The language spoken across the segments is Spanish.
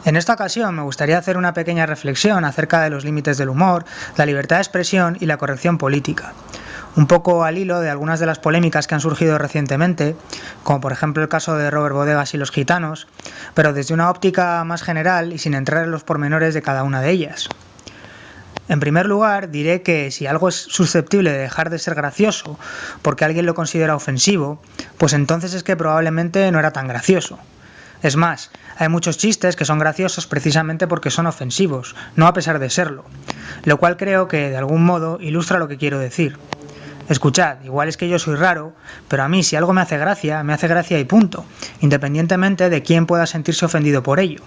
En esta ocasión me gustaría hacer una pequeña reflexión acerca de los límites del humor, la libertad de expresión y la corrección política. Un poco al hilo de algunas de las polémicas que han surgido recientemente, como por ejemplo el caso de Robert Bodegas y los gitanos, pero desde una óptica más general y sin entrar en los pormenores de cada una de ellas. En primer lugar, diré que si algo es susceptible de dejar de ser gracioso porque alguien lo considera ofensivo, pues entonces es que probablemente no era tan gracioso. Es más, hay muchos chistes que son graciosos precisamente porque son ofensivos, no a pesar de serlo, lo cual creo que de algún modo ilustra lo que quiero decir. Escuchad, igual es que yo soy raro, pero a mí si algo me hace gracia y punto, independientemente de quién pueda sentirse ofendido por ello.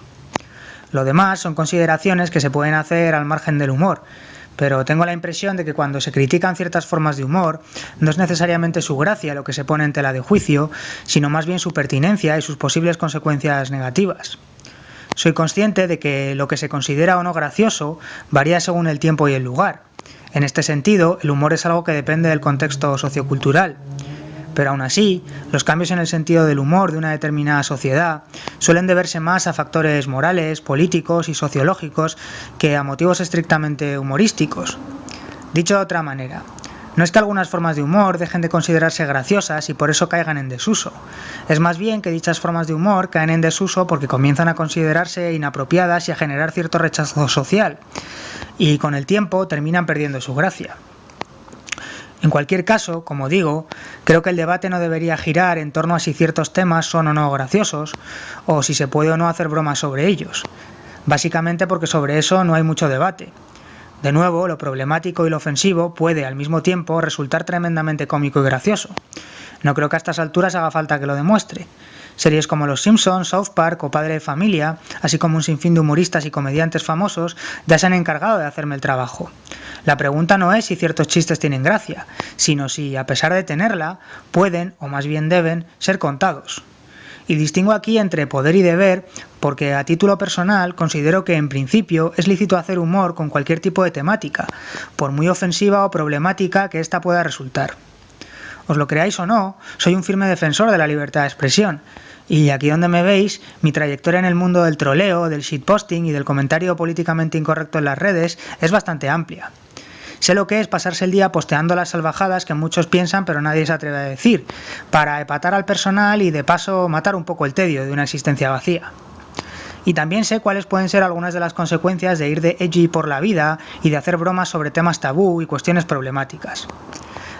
Lo demás son consideraciones que se pueden hacer al margen del humor, pero tengo la impresión de que cuando se critican ciertas formas de humor, no es necesariamente su gracia lo que se pone en tela de juicio, sino más bien su pertinencia y sus posibles consecuencias negativas. Soy consciente de que lo que se considera o no gracioso varía según el tiempo y el lugar. En este sentido, el humor es algo que depende del contexto sociocultural. Pero aún así, los cambios en el sentido del humor de una determinada sociedad suelen deberse más a factores morales, políticos y sociológicos que a motivos estrictamente humorísticos. Dicho de otra manera, no es que algunas formas de humor dejen de considerarse graciosas y por eso caigan en desuso. Es más bien que dichas formas de humor caen en desuso porque comienzan a considerarse inapropiadas y a generar cierto rechazo social, y con el tiempo terminan perdiendo su gracia. En cualquier caso, como digo, creo que el debate no debería girar en torno a si ciertos temas son o no graciosos, o si se puede o no hacer bromas sobre ellos. Básicamente porque sobre eso no hay mucho debate. De nuevo, lo problemático y lo ofensivo puede, al mismo tiempo, resultar tremendamente cómico y gracioso. No creo que a estas alturas haga falta que lo demuestre. Series como Los Simpsons, South Park o Padre de Familia, así como un sinfín de humoristas y comediantes famosos, ya se han encargado de hacerme el trabajo. La pregunta no es si ciertos chistes tienen gracia, sino si, a pesar de tenerla, pueden, o más bien deben, ser contados. Y distingo aquí entre poder y deber porque a título personal considero que en principio es lícito hacer humor con cualquier tipo de temática, por muy ofensiva o problemática que ésta pueda resultar. Os lo creáis o no, soy un firme defensor de la libertad de expresión, y aquí donde me veis, mi trayectoria en el mundo del troleo, del shitposting y del comentario políticamente incorrecto en las redes es bastante amplia. Sé lo que es pasarse el día posteando las salvajadas que muchos piensan pero nadie se atreve a decir, para epatar al personal y de paso matar un poco el tedio de una existencia vacía. Y también sé cuáles pueden ser algunas de las consecuencias de ir de edgy por la vida y de hacer bromas sobre temas tabú y cuestiones problemáticas.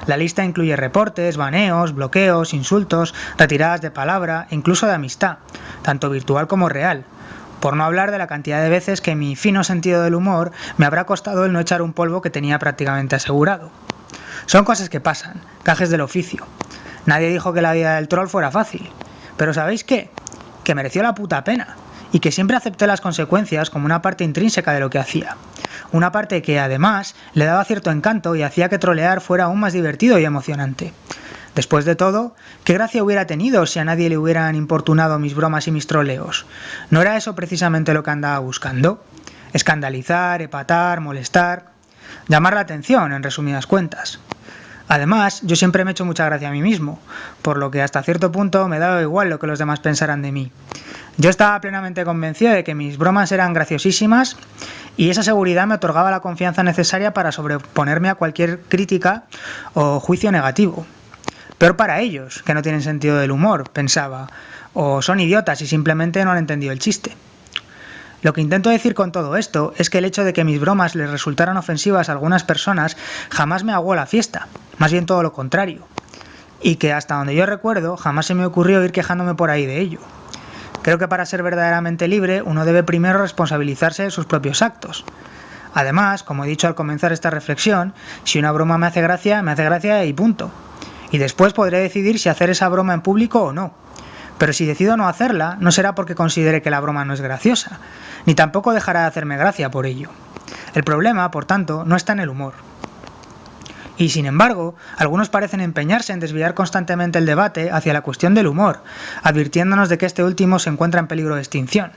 La lista incluye reportes, baneos, bloqueos, insultos, retiradas de palabra e incluso de amistad, tanto virtual como real, por no hablar de la cantidad de veces que mi fino sentido del humor me habrá costado el no echar un polvo que tenía prácticamente asegurado. Son cosas que pasan, gajes del oficio. Nadie dijo que la vida del troll fuera fácil. Pero ¿sabéis qué? Que mereció la puta pena, y que siempre acepté las consecuencias como una parte intrínseca de lo que hacía. Una parte que, además, le daba cierto encanto y hacía que trolear fuera aún más divertido y emocionante. Después de todo, ¿qué gracia hubiera tenido si a nadie le hubieran importunado mis bromas y mis troleos? ¿No era eso precisamente lo que andaba buscando? Escandalizar, epatar, molestar, llamar la atención, en resumidas cuentas. Además, yo siempre me he hecho mucha gracia a mí mismo, por lo que hasta cierto punto me daba igual lo que los demás pensaran de mí. Yo estaba plenamente convencido de que mis bromas eran graciosísimas y esa seguridad me otorgaba la confianza necesaria para sobreponerme a cualquier crítica o juicio negativo. Peor para ellos, que no tienen sentido del humor, pensaba, o son idiotas y simplemente no han entendido el chiste. Lo que intento decir con todo esto es que el hecho de que mis bromas les resultaran ofensivas a algunas personas jamás me aguó la fiesta, más bien todo lo contrario, y que hasta donde yo recuerdo jamás se me ocurrió ir quejándome por ahí de ello. Creo que para ser verdaderamente libre uno debe primero responsabilizarse de sus propios actos. Además, como he dicho al comenzar esta reflexión, si una broma me hace gracia y punto. Y después podré decidir si hacer esa broma en público o no. Pero si decido no hacerla, no será porque considere que la broma no es graciosa, ni tampoco dejará de hacerme gracia por ello. El problema, por tanto, no está en el humor. Y sin embargo, algunos parecen empeñarse en desviar constantemente el debate hacia la cuestión del humor, advirtiéndonos de que este último se encuentra en peligro de extinción.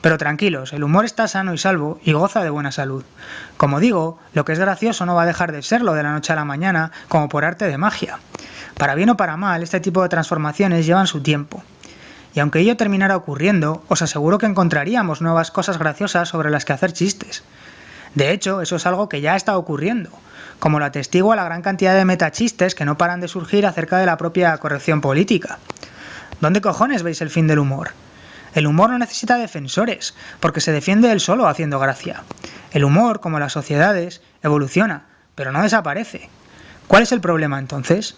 Pero tranquilos, el humor está sano y salvo y goza de buena salud. Como digo, lo que es gracioso no va a dejar de serlo de la noche a la mañana como por arte de magia. Para bien o para mal, este tipo de transformaciones llevan su tiempo. y aunque ello terminara ocurriendo, os aseguro que encontraríamos nuevas cosas graciosas sobre las que hacer chistes. De hecho, eso es algo que ya está ocurriendo, como lo atestigua la gran cantidad de metachistes que no paran de surgir acerca de la propia corrección política. ¿Dónde cojones veis el fin del humor? El humor no necesita defensores, porque se defiende él solo haciendo gracia. El humor, como las sociedades, evoluciona, pero no desaparece. ¿Cuál es el problema entonces?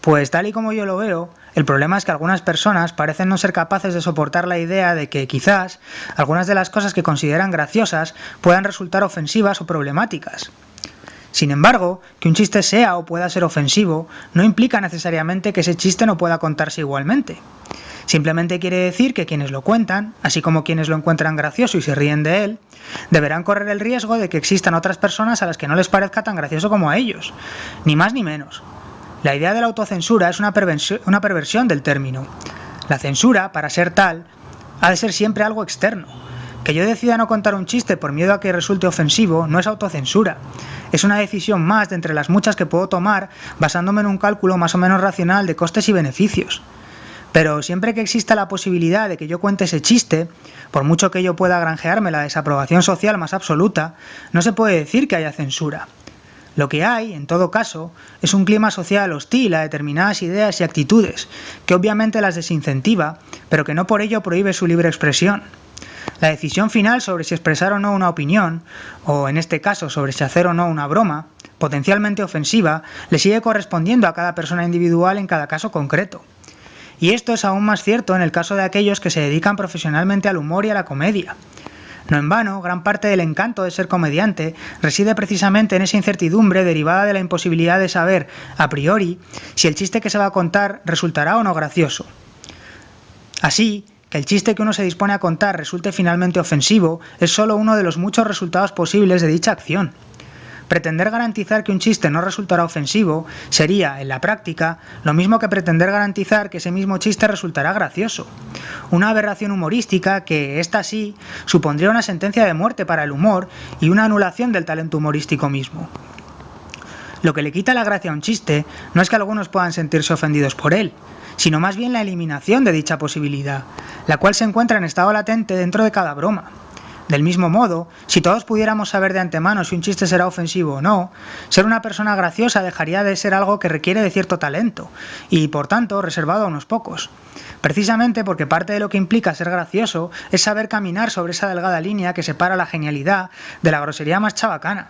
Pues tal y como yo lo veo, el problema es que algunas personas parecen no ser capaces de soportar la idea de que quizás algunas de las cosas que consideran graciosas puedan resultar ofensivas o problemáticas. Sin embargo, que un chiste sea o pueda ser ofensivo no implica necesariamente que ese chiste no pueda contarse igualmente. Simplemente quiere decir que quienes lo cuentan, así como quienes lo encuentran gracioso y se ríen de él, deberán correr el riesgo de que existan otras personas a las que no les parezca tan gracioso como a ellos, ni más ni menos. La idea de la autocensura es una perversión del término. La censura, para ser tal, ha de ser siempre algo externo. Que yo decida no contar un chiste por miedo a que resulte ofensivo no es autocensura. Es una decisión más de entre las muchas que puedo tomar basándome en un cálculo más o menos racional de costes y beneficios. Pero siempre que exista la posibilidad de que yo cuente ese chiste, por mucho que yo pueda granjearme la desaprobación social más absoluta, no se puede decir que haya censura. Lo que hay, en todo caso, es un clima social hostil a determinadas ideas y actitudes, que obviamente las desincentiva, pero que no por ello prohíbe su libre expresión. La decisión final sobre si expresar o no una opinión, o en este caso sobre si hacer o no una broma, potencialmente ofensiva, le sigue correspondiendo a cada persona individual en cada caso concreto. Y esto es aún más cierto en el caso de aquellos que se dedican profesionalmente al humor y a la comedia. No en vano, gran parte del encanto de ser comediante reside precisamente en esa incertidumbre derivada de la imposibilidad de saber, a priori, si el chiste que se va a contar resultará o no gracioso. Así, que el chiste que uno se dispone a contar resulte finalmente ofensivo es solo uno de los muchos resultados posibles de dicha acción. Pretender garantizar que un chiste no resultará ofensivo sería, en la práctica, lo mismo que pretender garantizar que ese mismo chiste resultará gracioso. Una aberración humorística que, esta sí, supondría una sentencia de muerte para el humor y una anulación del talento humorístico mismo. Lo que le quita la gracia a un chiste no es que algunos puedan sentirse ofendidos por él, sino más bien la eliminación de dicha posibilidad, la cual se encuentra en estado latente dentro de cada broma. Del mismo modo, si todos pudiéramos saber de antemano si un chiste será ofensivo o no, ser una persona graciosa dejaría de ser algo que requiere de cierto talento, y por tanto reservado a unos pocos. Precisamente porque parte de lo que implica ser gracioso es saber caminar sobre esa delgada línea que separa la genialidad de la grosería más chabacana.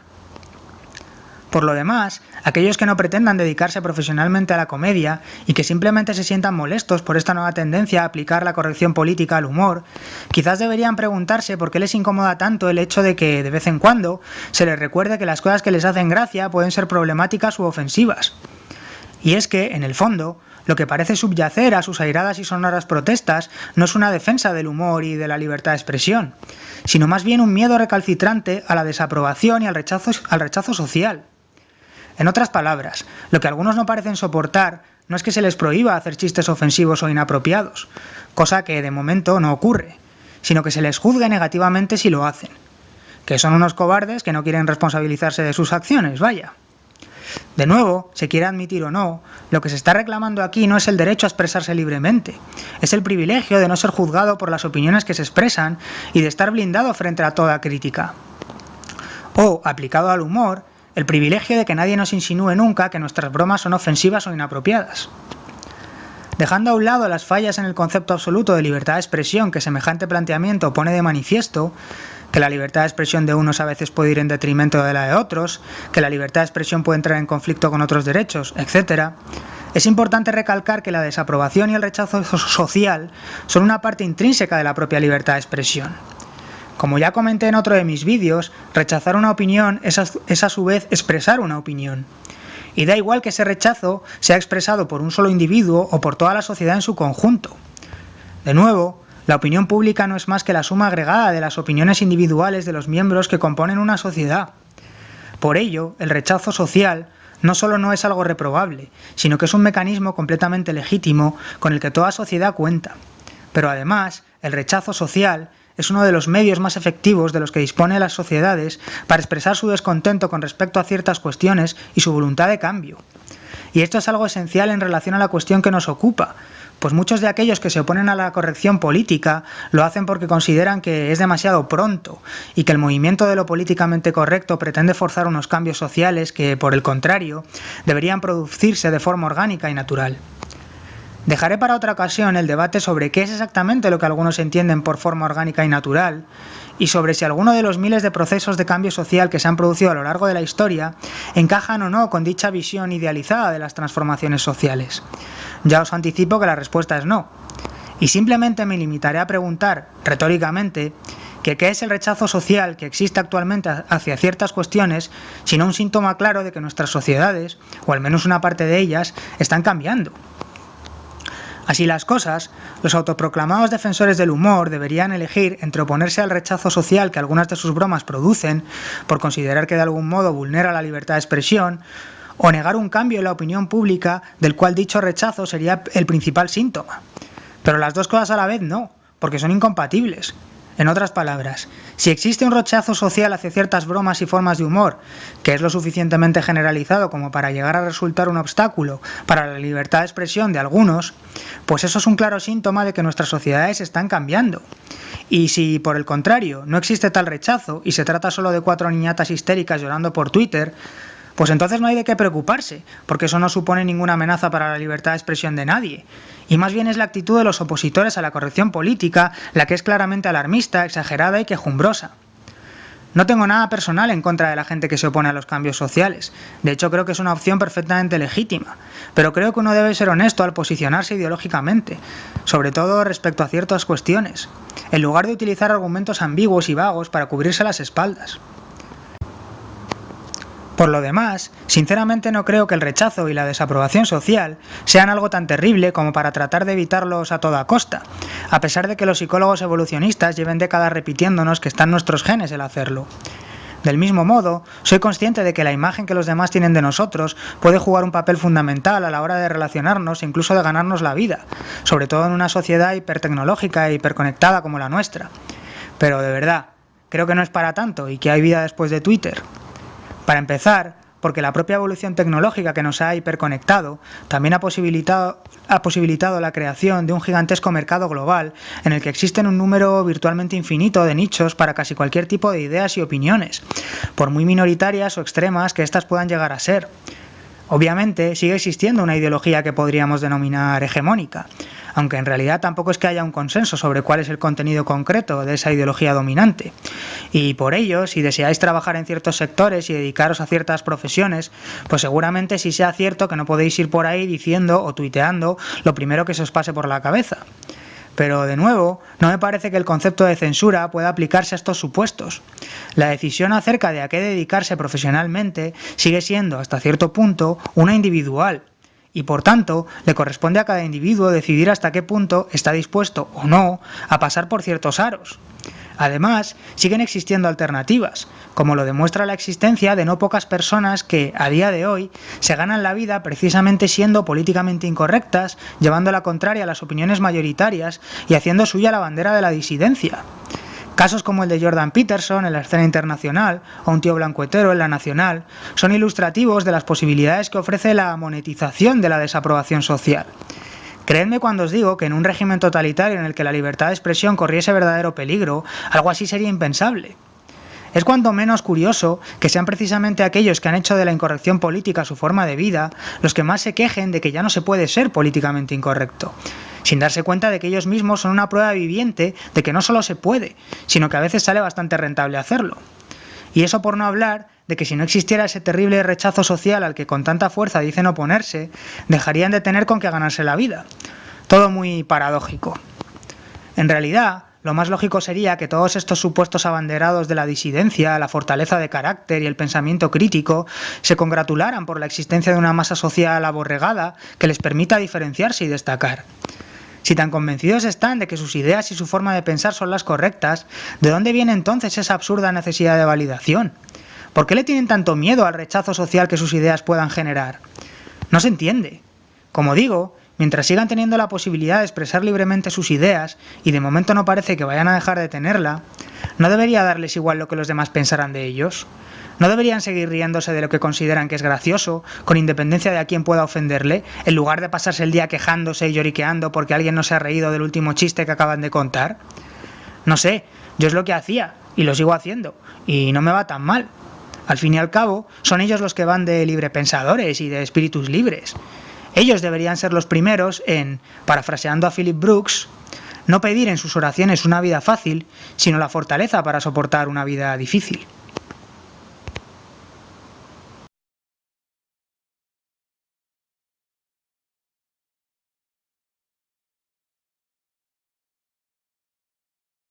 Por lo demás, aquellos que no pretendan dedicarse profesionalmente a la comedia y que simplemente se sientan molestos por esta nueva tendencia a aplicar la corrección política al humor, quizás deberían preguntarse por qué les incomoda tanto el hecho de que, de vez en cuando, se les recuerde que las cosas que les hacen gracia pueden ser problemáticas u ofensivas. Y es que, en el fondo, lo que parece subyacer a sus airadas y sonoras protestas no es una defensa del humor y de la libertad de expresión, sino más bien un miedo recalcitrante a la desaprobación y al rechazo social. En otras palabras, lo que algunos no parecen soportar no es que se les prohíba hacer chistes ofensivos o inapropiados, cosa que de momento no ocurre, sino que se les juzgue negativamente si lo hacen, que son unos cobardes que no quieren responsabilizarse de sus acciones, vaya. De nuevo, se quiera admitir o no, lo que se está reclamando aquí no es el derecho a expresarse libremente, es el privilegio de no ser juzgado por las opiniones que se expresan y de estar blindado frente a toda crítica. O, aplicado al humor, el privilegio de que nadie nos insinúe nunca que nuestras bromas son ofensivas o inapropiadas. Dejando a un lado las fallas en el concepto absoluto de libertad de expresión que semejante planteamiento pone de manifiesto, que la libertad de expresión de unos a veces puede ir en detrimento de la de otros, que la libertad de expresión puede entrar en conflicto con otros derechos, etc., es importante recalcar que la desaprobación y el rechazo social son una parte intrínseca de la propia libertad de expresión. Como ya comenté en otro de mis vídeos, rechazar una opinión es a su vez expresar una opinión. Y da igual que ese rechazo sea expresado por un solo individuo o por toda la sociedad en su conjunto. De nuevo, la opinión pública no es más que la suma agregada de las opiniones individuales de los miembros que componen una sociedad. Por ello, el rechazo social no solo no es algo reprobable, sino que es un mecanismo completamente legítimo con el que toda sociedad cuenta. Pero además, el rechazo social es uno de los medios más efectivos de los que disponen las sociedades para expresar su descontento con respecto a ciertas cuestiones y su voluntad de cambio. Y esto es algo esencial en relación a la cuestión que nos ocupa, Pues muchos de aquellos que se oponen a la corrección política lo hacen porque consideran que es demasiado pronto y que el movimiento de lo políticamente correcto pretende forzar unos cambios sociales que, por el contrario, deberían producirse de forma orgánica y natural. Dejaré para otra ocasión el debate sobre qué es exactamente lo que algunos entienden por forma orgánica y natural, y sobre si alguno de los miles de procesos de cambio social que se han producido a lo largo de la historia encajan o no con dicha visión idealizada de las transformaciones sociales. Ya os anticipo que la respuesta es no, y simplemente me limitaré a preguntar, retóricamente, que qué es el rechazo social que existe actualmente hacia ciertas cuestiones, sino un síntoma claro de que nuestras sociedades, o al menos una parte de ellas, están cambiando. Así las cosas, los autoproclamados defensores del humor deberían elegir entre oponerse al rechazo social que algunas de sus bromas producen, por considerar que de algún modo vulnera la libertad de expresión, o negar un cambio en la opinión pública del cual dicho rechazo sería el principal síntoma. Pero las dos cosas a la vez no, porque son incompatibles. En otras palabras, si existe un rechazo social hacia ciertas bromas y formas de humor, que es lo suficientemente generalizado como para llegar a resultar un obstáculo para la libertad de expresión de algunos, pues eso es un claro síntoma de que nuestras sociedades están cambiando. Y si, por el contrario, no existe tal rechazo y se trata solo de 4 niñatas histéricas llorando por Twitter, pues entonces no hay de qué preocuparse, porque eso no supone ninguna amenaza para la libertad de expresión de nadie. Y más bien es la actitud de los opositores a la corrección política la que es claramente alarmista, exagerada y quejumbrosa. No tengo nada personal en contra de la gente que se opone a los cambios sociales. De hecho, creo que es una opción perfectamente legítima. Pero creo que uno debe ser honesto al posicionarse ideológicamente, sobre todo respecto a ciertas cuestiones, en lugar de utilizar argumentos ambiguos y vagos para cubrirse las espaldas. Por lo demás, sinceramente no creo que el rechazo y la desaprobación social sean algo tan terrible como para tratar de evitarlos a toda costa, a pesar de que los psicólogos evolucionistas lleven décadas repitiéndonos que está en nuestros genes el hacerlo. Del mismo modo, soy consciente de que la imagen que los demás tienen de nosotros puede jugar un papel fundamental a la hora de relacionarnos e incluso de ganarnos la vida, sobre todo en una sociedad hipertecnológica e hiperconectada como la nuestra. Pero de verdad, creo que no es para tanto y que hay vida después de Twitter. Para empezar, porque la propia evolución tecnológica que nos ha hiperconectado también ha posibilitado la creación de un gigantesco mercado global en el que existen un número virtualmente infinito de nichos para casi cualquier tipo de ideas y opiniones, por muy minoritarias o extremas que éstas puedan llegar a ser. Obviamente, sigue existiendo una ideología que podríamos denominar hegemónica, aunque en realidad tampoco es que haya un consenso sobre cuál es el contenido concreto de esa ideología dominante. Y por ello, si deseáis trabajar en ciertos sectores y dedicaros a ciertas profesiones, pues seguramente sí sea cierto que no podéis ir por ahí diciendo o tuiteando lo primero que se os pase por la cabeza. Pero, de nuevo, no me parece que el concepto de censura pueda aplicarse a estos supuestos. La decisión acerca de a qué dedicarse profesionalmente sigue siendo, hasta cierto punto, una individual, y por tanto, le corresponde a cada individuo decidir hasta qué punto está dispuesto o no a pasar por ciertos aros. Además, siguen existiendo alternativas, como lo demuestra la existencia de no pocas personas que, a día de hoy, se ganan la vida precisamente siendo políticamente incorrectas, llevando la contraria a las opiniones mayoritarias y haciendo suya la bandera de la disidencia. Casos como el de Jordan Peterson en la escena internacional o un tío blancuetero en la nacional son ilustrativos de las posibilidades que ofrece la monetización de la desaprobación social. Creedme cuando os digo que en un régimen totalitario en el que la libertad de expresión corriese verdadero peligro, algo así sería impensable. Es cuanto menos curioso que sean precisamente aquellos que han hecho de la incorrección política su forma de vida los que más se quejen de que ya no se puede ser políticamente incorrecto, sin darse cuenta de que ellos mismos son una prueba viviente de que no solo se puede, sino que a veces sale bastante rentable hacerlo. Y eso por no hablar de que si no existiera ese terrible rechazo social al que con tanta fuerza dicen oponerse, dejarían de tener con qué ganarse la vida. Todo muy paradójico. En realidad, lo más lógico sería que todos estos supuestos abanderados de la disidencia, la fortaleza de carácter y el pensamiento crítico se congratularan por la existencia de una masa social aborregada que les permita diferenciarse y destacar. Si tan convencidos están de que sus ideas y su forma de pensar son las correctas, ¿de dónde viene entonces esa absurda necesidad de validación? ¿Por qué le tienen tanto miedo al rechazo social que sus ideas puedan generar? No se entiende. Como digo, mientras sigan teniendo la posibilidad de expresar libremente sus ideas, y de momento no parece que vayan a dejar de tenerla, ¿No debería darles igual lo que los demás pensaran de ellos? ¿No deberían seguir riéndose de lo que consideran que es gracioso, con independencia de a quién pueda ofenderle, en lugar de pasarse el día quejándose y lloriqueando porque alguien no se ha reído del último chiste que acaban de contar? No sé, yo es lo que hacía, y lo sigo haciendo, y no me va tan mal. Al fin y al cabo, son ellos los que van de librepensadores y de espíritus libres. Ellos deberían ser los primeros en, parafraseando a Philip Brooks, no pedir en sus oraciones una vida fácil, sino la fortaleza para soportar una vida difícil.